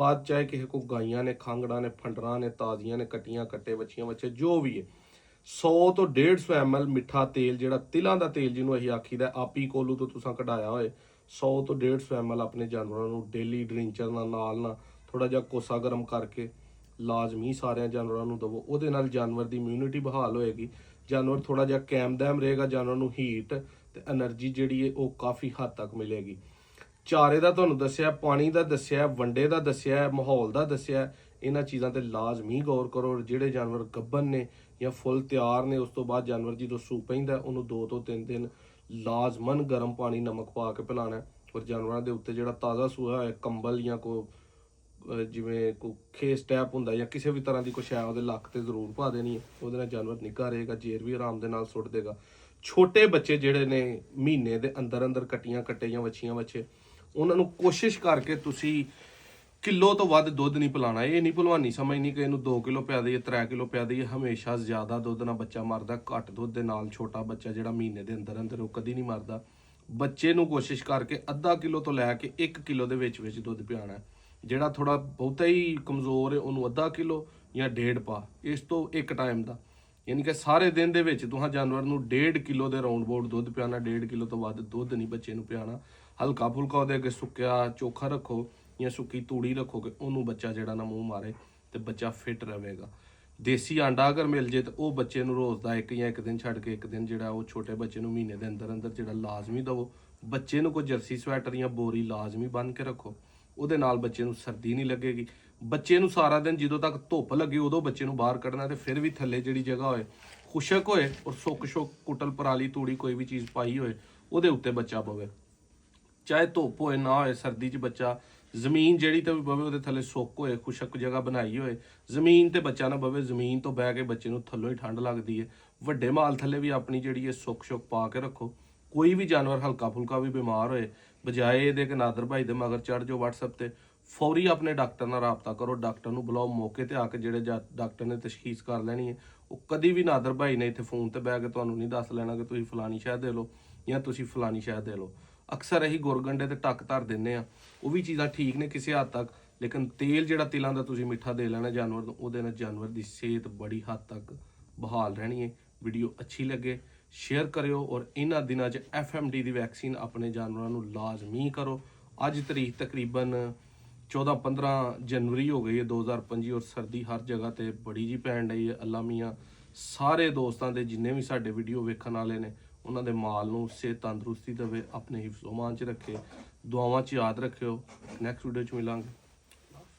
ਬਾਅਦ ਚਾਹੇ ਕਿਸੇ ਕੋ ਗਾਈਆਂ ਨੇ, ਖਾਂਗੜਾਂ ਨੇ, ਫੰਡਰਾਂ ਨੇ, ਤਾਜ਼ੀਆਂ ਨੇ, ਕੱਟੀਆਂ, ਕੱਟੇ, ਵੱਛੀਆਂ, ਵੱਛੇ ਜੋ ਵੀ ਹੈ, 100 ਤੋਂ 150 ml ਮਿੱਠਾ ਤੇਲ, ਜਿਹੜਾ ਤਿਲਾਂ ਦਾ ਤੇਲ ਜਿਹਨੂੰ ਅਸੀਂ ਆਖੀਦਾ, ਆਪੀ ਕੋਲੂ ਤੋਂ ਤੁਸੀਂ ਕਢਾਇਆ ਹੋਏ, 100 ਤੋਂ 150 ml ਆਪਣੇ ਜਾਨਵਰਾਂ ਨੂੰ ਡੇਲੀ ਡਰਿੰਚਰ ਨਾਲ ਥੋੜਾ ਜਿਹਾ ਕੋਸਾ ਗਰਮ ਕਰਕੇ ਲਾਜ਼ਮੀ ਸਾਰਿਆਂ ਜਾਨਵਰਾਂ ਨੂੰ ਦਵੋ। ਉਹਦੇ ਨਾਲ ਜਾਨਵਰ ਦੀ ਇਮਿਊਨਿਟੀ ਬਹਾਲ ਹੋਏਗੀ, ਜਾਨਵਰ ਥੋੜਾ ਜਿਹਾ ਕੈਮਦੈਮ ਰਹੇਗਾ, ਜਾਨਵਰ ਨੂੰ ਹੀਟ ਤੇ એનર્ਜੀ ਜਿਹੜੀ ਹੈ ਉਹ ਕਾਫੀ ਹੱਦ ਤੱਕ ਮਿਲੇਗੀ। ਚਾਰੇ ਦਾ ਤੁਹਾਨੂੰ ਦੱਸਿਆ, ਪਾਣੀ ਦਾ ਦੱਸਿਆ, ਵੰਡੇ ਦਾ ਦੱਸਿਆ, ਮਾਹੌਲ ਦਾ ਦੱਸਿਆ। ਇਹਨਾਂ ਚੀਜ਼ਾਂ ਤੇ ਲਾਜ਼ਮੀ ਗੌਰ ਕਰੋ। ਜਿਹੜੇ ਜਾਨਵਰ ਗੱਭਣ ਨੇ ਜਾਂ ਫੁੱਲ ਤਿਆਰ ਨੇ, ਉਸ ਤੋਂ ਬਾਅਦ ਜਾਨਵਰ ਜਦੋਂ ਸੂ ਪੈਂਦਾ ਉਹਨੂੰ 2 ਤੋਂ 3 ਦਿਨ ਲਾਜ਼ਮਨ ਗਰਮ ਪਾਣੀ ਨਮਕ ਪਾ ਕੇ ਪਿਲਾਉਣਾ। ਔਰ ਜਾਨਵਰਾਂ ਦੇ ਉੱਤੇ ਜਿਹੜਾ ਤਾਜ਼ਾ ਸੂਆ ਹੋਇਆ ਕੰਬਲ ਜਾਂ ਜਿਵੇਂ ਕੋਈ ਖੇਸ ਟੈਪ ਹੁੰਦਾ ਜਾਂ ਕਿਸੇ ਵੀ ਤਰ੍ਹਾਂ ਦੀ ਕੁਛ ਹੈ ਉਹਦੇ ਲੱਕ ਤੇ ਜ਼ਰੂਰ ਪਾ ਦੇਣੀ ਹੈ। ਉਹਦੇ ਨਾਲ ਜਾਨਵਰ ਨਿੱਘਾ ਰਹੇਗਾ, ਜੇਰ ਵੀ ਆਰਾਮ ਦੇ ਨਾਲ ਸੁੱਟ ਦੇਗਾ। ਛੋਟੇ ਬੱਚੇ ਜਿਹੜੇ ਨੇ ਮਹੀਨੇ ਦੇ ਅੰਦਰ ਕੱਟੀਆਂ, ਕੱਟੇ ਜਾਂ ਵੱਛੀਆਂ, ਵੱਛੇ, ਉਹਨਾਂ ਨੂੰ ਕੋਸ਼ਿਸ਼ ਕਰਕੇ ਤੁਸੀਂ ਕਿਲੋ ਤੋਂ ਵੱਧ ਦੁੱਧ ਨਹੀਂ ਪਿਲਾਉਣਾ। ਇਹ ਨਹੀਂ ਭਲਵਾਨੀ ਸਮਝਣੀ ਕਿ ਇਹਨੂੰ 2 ਕਿਲੋ ਪਿਆ ਦਈਏ, 3 ਕਿਲੋ ਪਿਆ ਦਈਏ। ਹਮੇਸ਼ਾ ਜ਼ਿਆਦਾ ਦੁੱਧ ਨਾਲ ਬੱਚਾ ਮਰਦਾ, ਘੱਟ ਦੁੱਧ ਦੇ ਨਾਲ ਛੋਟਾ ਬੱਚਾ ਜਿਹੜਾ ਮਹੀਨੇ ਦੇ ਅੰਦਰ ਉਹ ਕਦੀ ਨਹੀਂ ਮਰਦਾ। ਬੱਚੇ ਨੂੰ ਕੋਸ਼ਿਸ਼ ਕਰਕੇ ਅੱਧਾ ਕਿਲੋ ਤੋਂ ਲੈ ਕੇ 1 ਕਿਲੋ ਦੇ ਵਿੱਚ ਦੁੱਧ ਪਿਆਣਾ। ਜਿਹੜਾ ਥੋੜਾ ਬਹੁਤਾ ਹੀ ਕਮਜ਼ੋਰ ਹੈ ਉਹਨੂੰ ਅੱਧਾ ਕਿਲੋ ਜਾਂ 1.5 ਪਾ, ਇਸ ਤੋਂ ਇੱਕ ਟਾਈਮ ਦਾ, ਯਾਨੀ ਕਿ ਸਾਰੇ ਦਿਨ ਦੇ ਵਿੱਚ ਤੁਸੀਂ ਜਾਨਵਰ ਨੂੰ 1.5 ਕਿਲੋ ਦੇ ਰਾਉਂਡ ਬੋਰਡ ਦੁੱਧ ਪਿਆਣਾ। 1.5 ਕਿਲੋ ਤੋਂ ਵੱਧ ਦੁੱਧ ਨਹੀਂ ਬੱਚੇ ਨੂੰ ਪਿਆਣਾ। ਹਲਕਾ ਫੁਲਕਾ ਉਹਦੇ ਅੱਗੇ ਸੁੱਕਿਆ ਚੋਖਾ ਰੱਖੋ ਜਾਂ ਸੁੱਕੀ ਤੂੜੀ ਰੱਖੋਗੇ, ਉਹਨੂੰ ਬੱਚਾ ਜਿਹੜਾ ਨਾ ਮੂੰਹ ਮਾਰੇ ਤੇ ਬੱਚਾ ਫਿੱਟ ਰਹੇਗਾ। ਦੇਸੀ ਆਂਡਾ ਅਗਰ ਮਿਲ ਜੇ ਤਾਂ ਉਹ ਬੱਚੇ ਨੂੰ ਰੋਜ਼ ਦਾ ਇੱਕ ਜਾਂ ਇੱਕ ਦਿਨ ਛੱਡ ਕੇ ਇੱਕ ਦਿਨ ਜਿਹੜਾ ਉਹ ਛੋਟੇ ਬੱਚੇ ਨੂੰ ਮਹੀਨੇ ਦੇ ਅੰਦਰ ਜਿਹੜਾ ਲਾਜ਼ਮੀ ਦਵੋ। ਬੱਚੇ ਨੂੰ ਕੋਈ ਜਰਸੀ ਸਵੈਟਰ ਜਾਂ ਬੋਰੀ ਲਾਜ਼ਮੀ ਬੰਨ੍ਹ ਕੇ ਰੱਖੋ, ਉਹਦੇ ਨਾਲ ਬੱਚੇ ਨੂੰ ਸਰਦੀ ਨਹੀਂ ਲੱਗੇਗੀ। ਬੱਚੇ ਨੂੰ ਸਾਰਾ ਦਿਨ ਜਦੋਂ ਤੱਕ ਧੁੱਪ ਲੱਗੇ ਉਦੋਂ ਬੱਚੇ ਨੂੰ ਬਾਹਰ ਕੱਢਣਾ, ਤੇ ਫਿਰ ਵੀ ਥੱਲੇ ਜਿਹੜੀ ਜਗ੍ਹਾ ਹੋਏ ਖੁਸ਼ਕ ਹੋਏ ਔਰ ਸੁੱਕ ਕੁਟਲ ਪਰਾਲੀ ਤੂੜੀ ਕੋਈ ਵੀ ਚੀਜ਼ ਪਾਈ ਹੋਏ ਉਹਦੇ ਉੱਤੇ ਬੱਚਾ ਪਵੇ। ਚਾਹੇ ਧੁੱਪ ਹੋਏ ਨਾ ਹੋਏ, ਸਰਦੀ 'ਚ ਬੱਚਾ ਜ਼ਮੀਨ ਜਿਹੜੀ ਤੇ ਵੀ ਪਵੇ ਉਹਦੇ ਥੱਲੇ ਸੁੱਕ ਹੋਏ, ਖੁਸ਼ਕ ਜਗ੍ਹਾ ਬਣਾਈ ਹੋਏ। ਜ਼ਮੀਨ ਤੇ ਬੱਚਾ ਨਾ ਪਵੇ, ਜ਼ਮੀਨ ਤੋਂ ਬਹਿ ਕੇ ਬੱਚੇ ਨੂੰ ਥੱਲੋਂ ਹੀ ਠੰਡ ਲੱਗਦੀ ਹੈ। ਵੱਡੇ ਮਾਲ ਥੱਲੇ ਵੀ ਆਪਣੀ ਜਿਹੜੀ ਹੈ ਸੁੱਕ ਪਾ ਕੇ ਰੱਖੋ। ਕੋਈ ਵੀ ਜਾਨਵਰ ਹਲਕਾ ਫੁਲਕਾ ਵੀ ਬਿਮਾਰ ਹੋਏ, ਬਜਾਏ ਇਹਦੇ ਕਿ ਨਾਦਰ ਭਾਈ ਦੇ ਮਗਰ ਚੜ੍ਹ ਜਾਓ WhatsApp ਤੇ, ਫੌਰੀ ਆਪਣੇ ਡਾਕਟਰ ਨਾਲ ਰਾਬਤਾ ਕਰੋ। ਡਾਕਟਰ ਨੂੰ ਬੁਲਾਓ, ਮੌਕੇ ਤੇ ਆ ਕੇ ਜਿਹੜੇ ਡਾਕਟਰ ਨੇ ਤਸ਼ਖੀਸ ਕਰ ਲੈਣੀ ਹੈ। ਉਹ ਕਦੀ ਵੀ ਨਾਦਰ ਭਾਈ ਨੇ ਇੱਥੇ ਫੋਨ ਤੇ ਬਹਿ ਕੇ ਤੁਹਾਨੂੰ ਨਹੀਂ ਦੱਸ ਲੈਣਾ ਕਿ ਤੁਸੀਂ ਫਲਾਣੀ ਸ਼ਹਿ ਦੇ ਲਓ ਜਾਂ ਤੁਸੀਂ ਫਲਾਣੀ ਸ਼ਹਿ ਦੇ ਲਓ। ਅਕਸਰ ਅਸੀਂ ਗੁਰਗੰਡੇ ਤੇ ਟੱਕ ਧਰ ਦਿੰਦੇ ਆ, ਉਹ ਵੀ ਚੀਜ਼ਾਂ ਠੀਕ ਨੇ ਕਿਸੇ ਹੱਦ ਤੱਕ, ਲੇਕਿਨ ਤੇਲ ਜਿਹੜਾ ਤਿਲਾਂ ਦਾ ਤੁਸੀਂ ਮਿੱਠਾ ਦੇ ਲੈਣਾ ਜਾਨਵਰ ਨੂੰ, ਉਹਦੇ ਨਾਲ ਜਾਨਵਰ ਦੀ ਸਿਹਤ ਬੜੀ ਹੱਦ ਤੱਕ ਬਹਾਲ ਰਹਿਣੀ ਹੈ। ਵੀਡੀਓ ਅੱਛੀ ਲੱਗੇ ਸ਼ੇਅਰ ਕਰਿਓ, ਔਰ ਇਹਨਾਂ ਦਿਨਾਂ 'ਚ FMD ਦੀ ਵੈਕਸੀਨ ਆਪਣੇ ਜਾਨਵਰਾਂ ਨੂੰ ਲਾਜ਼ਮੀ ਕਰੋ। ਅੱਜ ਤਰੀਕ ਤਕਰੀਬਨ 14-15 ਜਨਵਰੀ ਹੋ ਗਈ ਹੈ 2025, ਔਰ ਸਰਦੀ ਹਰ ਜਗ੍ਹਾ ਤੇ ਬੜੀ ਜੀ ਪੈਣ ਡਈ ਹੈ। ਅੱਲਾ ਮੀਆਂ ਸਾਰੇ ਦੋਸਤਾਂ ਦੇ ਜਿੰਨੇ ਵੀ ਸਾਡੇ ਵੀਡੀਓ ਵੇਖਣ ਵਾਲੇ ਨੇ ਉਹਨਾਂ ਦੇ ਮਾਲ ਨੂੰ ਸਿਹਤ ਤੰਦਰੁਸਤੀ ਦੇਵੇ, ਆਪਣੇ ਹਿਫਜ਼ੋ-ਅਮਾਨ 'ਚ ਰੱਖੇ, ਦੁਆਵਾਂ 'ਚ ਯਾਦ ਰੱਖਿਓ। ਨੈਕਸਟ ਵੀਡੀਓ 'ਚ ਮਿਲਾਂਗੇ।